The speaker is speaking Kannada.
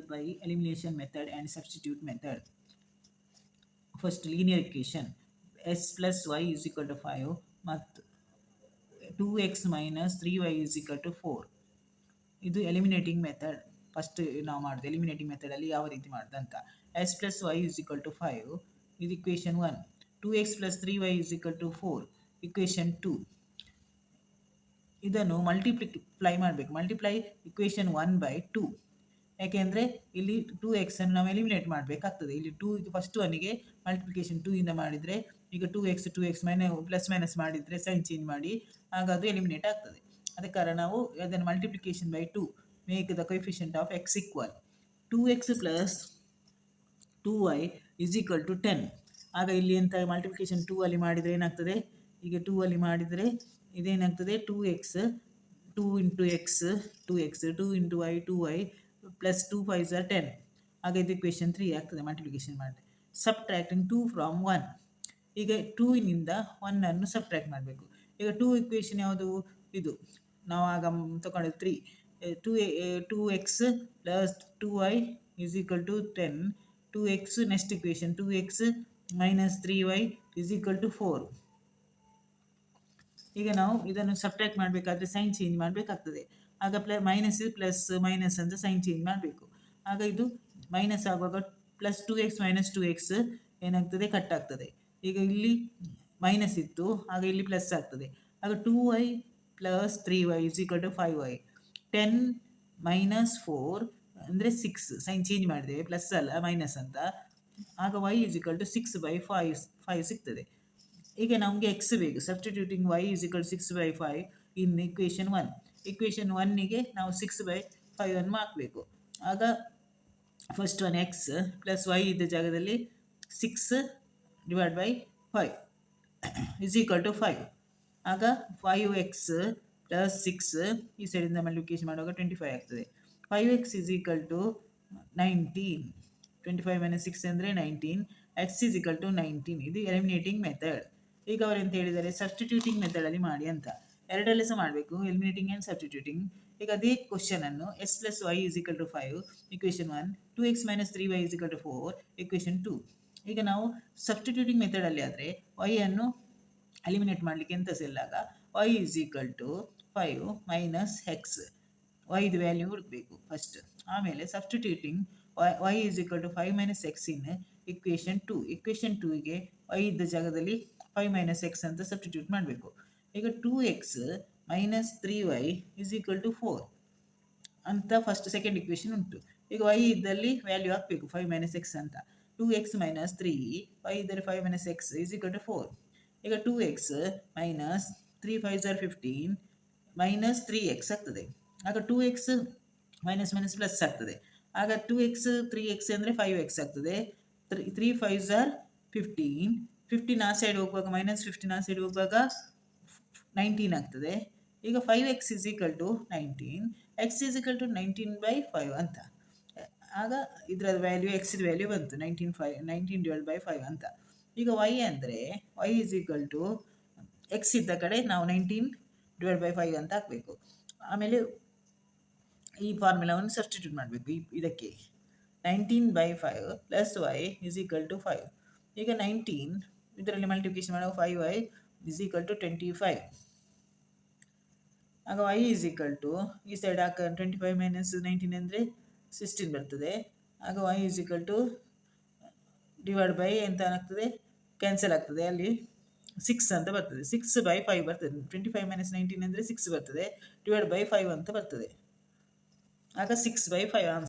by elimination method and substitute method. First linear equation s plus y is equal to 5 ಮತ್ತು 2x minus 3y is equal to 4. ಇದು ಎಲಿಮಿನೇಟಿಂಗ್ ಮೆಥಡ್. ಫಸ್ಟ್ ನಾವು ಮಾಡಿದೆ ಎಲಿಮಿನೇಟಿಂಗ್ ಮೆಥಡಲ್ಲಿ ಯಾವ ರೀತಿ ಮಾಡಿದೆ ಅಂತ. s plus y is equal to 5 ಇದು equation 1. 2x plus 3y is equal to 4 equation 2. ಇದನ್ನು ಮಲ್ಟಿಪ್ಲೈ ಮಾಡಬೇಕು. Multiply equation 1 by 2. ಯಾಕೆಂದರೆ ಇಲ್ಲಿ 2x ಅನ್ನು ನಾವು ಎಲಿಮಿನೇಟ್ ಮಾಡಬೇಕಾಗ್ತದೆ. ಇಲ್ಲಿ 2 ಫಸ್ಟ್ ಒನ್ನಿಗೆ ಮಲ್ಟಿಪ್ಲಿಕೇಶನ್ 2 ಇಂದ ಮಾಡಿದರೆ ಈಗ 2x ಪ್ಲಸ್ ಮೈನಸ್ ಮಾಡಿದರೆ ಸೈನ್ ಚೇಂಜ್ ಮಾಡಿ ಆಗ ಅದು ಎಲಿಮಿನೇಟ್ ಆಗ್ತದೆ. ಅದಕ್ಕೆ ಕಾರಣ ನಾವು ಅದನ್ನು multiplication by 2 make the coefficient of x equal 2x plus 2y is equal to 10. ಆಗ ಇಲ್ಲಿ ಎಂತ ಮಲ್ಟಿಪ್ಲಿಕೇಶನ್ 2 ಅಲ್ಲಿ ಮಾಡಿದರೆ ಏನಾಗ್ತದೆ, ಈಗ 2 ಅಲ್ಲಿ ಮಾಡಿದರೆ ಇದೇನಾಗ್ತದೆ 2x 2 into x 2x 2 into y 2y plus 2 5s are 10. ಆಗ ಇದು ಇಕ್ವೇಷನ್ 3 ಆಗ್ತದೆ ಮಲ್ಟಿಪ್ಲಿಕೇಶನ್ ಮಾಡಿ. Subtracting 2 from 1. ಈಗ 2 ನಿಂದ 1 ಅನ್ನು ಸಬ್ಟ್ರಾಕ್ಟ್ ಮಾಡಬೇಕು. ಈಗ 2 ಇಕ್ವೇಷನ್ ಯಾವುದು, ಇದು ನಾವು ಆಗ ತಗೊಂಡಿದ್ದು 3. 2x plus 2y is equal to 10. 2x next equation 2x minus 3y is equal to 4. ಈಗ ನಾವು ಇದನ್ನು ಸಬ್ಟ್ರಾಕ್ಟ್ ಮಾಡಬೇಕಾದ್ರೆ ಸೈನ್ ಚೇಂಜ್ ಮಾಡಬೇಕಾಗ್ತದೆ. ಆಗ ಪ್ಲಸ್ ಮೈನಸ್ ಅಂತ ಸೈನ್ ಚೇಂಜ್ ಮಾಡಬೇಕು. ಆಗ ಇದು ಮೈನಸ್ ಆಗುವಾಗ ಪ್ಲಸ್ 2x ಮೈನಸ್ 2x ಏನಾಗ್ತದೆ, ಕಟ್ ಆಗ್ತದೆ. ಈಗ ಇಲ್ಲಿ ಮೈನಸ್ ಇತ್ತು, ಆಗ ಇಲ್ಲಿ ಪ್ಲಸ್ ಆಗ್ತದೆ. ಆಗ 2y plus 3y is equal to 5y. 10 minus 4 ಅಂದರೆ 6 ಸೈನ್ ಚೇಂಜ್ ಮಾಡಿದ್ದೇವೆ, ಪ್ಲಸ್ ಅಲ್ಲ ಮೈನಸ್ ಅಂತ. ಆಗ y is equal to 6 by 5 ಸಿಗ್ತದೆ. ಈಗ ನಮಗೆ x ಬೇಕು. Substituting y is equal 6 by 5 in equation 1. Equation 1ಗೆ ನಾವು 6 by 5 ಅನ್ನು ಹಾಕಬೇಕು. ಆಗ first one x plus y ಇದ್ದ ಜಾಗದಲ್ಲಿ 6 divide by 5 is equal to 5. ಆಗ 5x ಪ್ಲಸ್ 6 ಈ ಸೈಡಿಂದ ಮಲ್ಟಿಪ್ಲಿಕೇಶನ್ ಮಾಡುವಾಗ 25 ಆಗ್ತದೆ. 5x is equal to 19. 25 minus 6 ಅಂದರೆ 19. x is equal to 19. ಇದು ಎಲಿಮಿನೇಟಿಂಗ್ ಮೆಥಡ್. ಈಗ ಅವರು ಎಂತ ಹೇಳಿದ್ದಾರೆ, ಸಬ್ಸ್ಟಿಟ್ಯೂಟಿಂಗ್ ಮೆಥಡಲ್ಲಿ ಮಾಡಿ ಅಂತ. ಎರಡಲ್ಲೇ ಸಹ ಮಾಡಬೇಕು, ಎಲಿಮಿನೇಟಿಂಗ್ ಆ್ಯಂಡ್ ಸಬ್ಸ್ಟಿಟ್ಯೂಟಿಂಗ್. ಈಗ ಅದೇ ಕ್ವಶನನ್ನು s plus y is equal to 5 equation 1, 2x minus 3y is equal to 4 equation 2. ಈಗ ನಾವು ಸಬ್ಸ್ಟಿಟ್ಯೂಟಿಂಗ್ ಮೆಥಡಲ್ಲಿ ಆದರೆ y ಅನ್ನು ಎಲಿಮಿನೇಟ್ ಮಾಡಲಿಕ್ಕೆ ಎಂತ ಸೆಲ್ಲಾಗ y is equal to 5 minus x. y ಇದು ವ್ಯಾಲ್ಯೂ ಹುಡುಕಬೇಕು ಫಸ್ಟ್. ಆಮೇಲೆ substituting y is equal to 5 minus x in equation 2. Equation 2ಗೆ y ಇದ್ದ ಜಾಗದಲ್ಲಿ 5 ಮೈನಸ್ x ಅಂತ ಸಬ್ಸ್ಟಿಟ್ಯೂಟ್ ಮಾಡಬೇಕು. ಈಗ 2x minus 3y is equal to 4 ಅಂತ ಫಸ್ಟ್ ಸೆಕೆಂಡ್ ಇಕ್ವೇಷನ್ ಉಂಟು. ಈಗ y ಇದ್ದಲ್ಲಿ ವ್ಯಾಲ್ಯೂ ಹಾಕಬೇಕು 5 ಮೈನಸ್ x ಅಂತ. 2x ಮೈನಸ್ 3 y ಇದ್ದಲ್ಲಿ 5 minus x is equal to 4. ಈಗ 2x minus 3 5s are 15 minus 3x ಆಗ್ತದೆ. ಆಗ 2x ಮೈನಸ್ ಮೈನಸ್ ಪ್ಲಸ್ ಆಗ್ತದೆ. ಆಗ 2x 3x ಅಂದರೆ 5x ಆಗ್ತದೆ. 3 5s are 15. 15 ಆ ಸೈಡ್ ಹೋಗುವಾಗ ಮೈನಸ್ 15 ಆ ಸೈಡ್ ಹೋಗುವಾಗ 19 ಆಗ್ತದೆ. ಈಗ 5x is equal to 19, x is equal to 19 by 5 ಅಂತ. ಆಗ ಇದರ ವ್ಯಾಲ್ಯೂ x ಇದ ವ್ಯಾಲ್ಯೂ ಬಂತು 19 ಡಿವೈಡ್ ಬೈ 5 ಅಂತ. ಈಗ y ಅಂದರೆ y is equal to x ಇದ್ದ ಕಡೆ ನಾವು 19 ಡಿವೈಡ್ ಬೈ 5 ಅಂತ ಹಾಕಬೇಕು. ಆಮೇಲೆ ಈ ಫಾರ್ಮುಲಾವನ್ನು ಸಬ್ಸ್ಟಿಟ್ಯೂಟ್ ಮಾಡಬೇಕು ಇದಕ್ಕೆ. 19 by 5 plus y is equal to 5. ಈಗ 19 ಇದರಲ್ಲಿ ಮಲ್ಟಿಪ್ಲಿಕೇಶನ್ ಮಾಡುವಾಗ 5y ಇಸ್ ಈಕ್ವಲ್ ಟು 25. ಆಗ y ಇಸ್ ಈಕ್ವಲ್ ಟು ಈ ಸೈಡ್ ಹಾಕ 25 ಮೈನಸ್ 19 ಅಂದರೆ 16 ಬರ್ತದೆ. ಆಗ y is equal to divide by ಎಂತ ಆಗ್ತದೆ, ಕ್ಯಾನ್ಸಲ್ ಆಗ್ತದೆ, ಅಲ್ಲಿ 6 ಅಂತ ಬರ್ತದೆ. 6 by 5 ಬರ್ತದೆ. 25 ಮೈನಸ್ 19 ಅಂದರೆ 6 ಬರ್ತದೆ, ಡಿವೈಡ್ ಬೈ 5 ಅಂತ ಬರ್ತದೆ. ಆಗ 6 by 5 ಆನ್ಸರ್.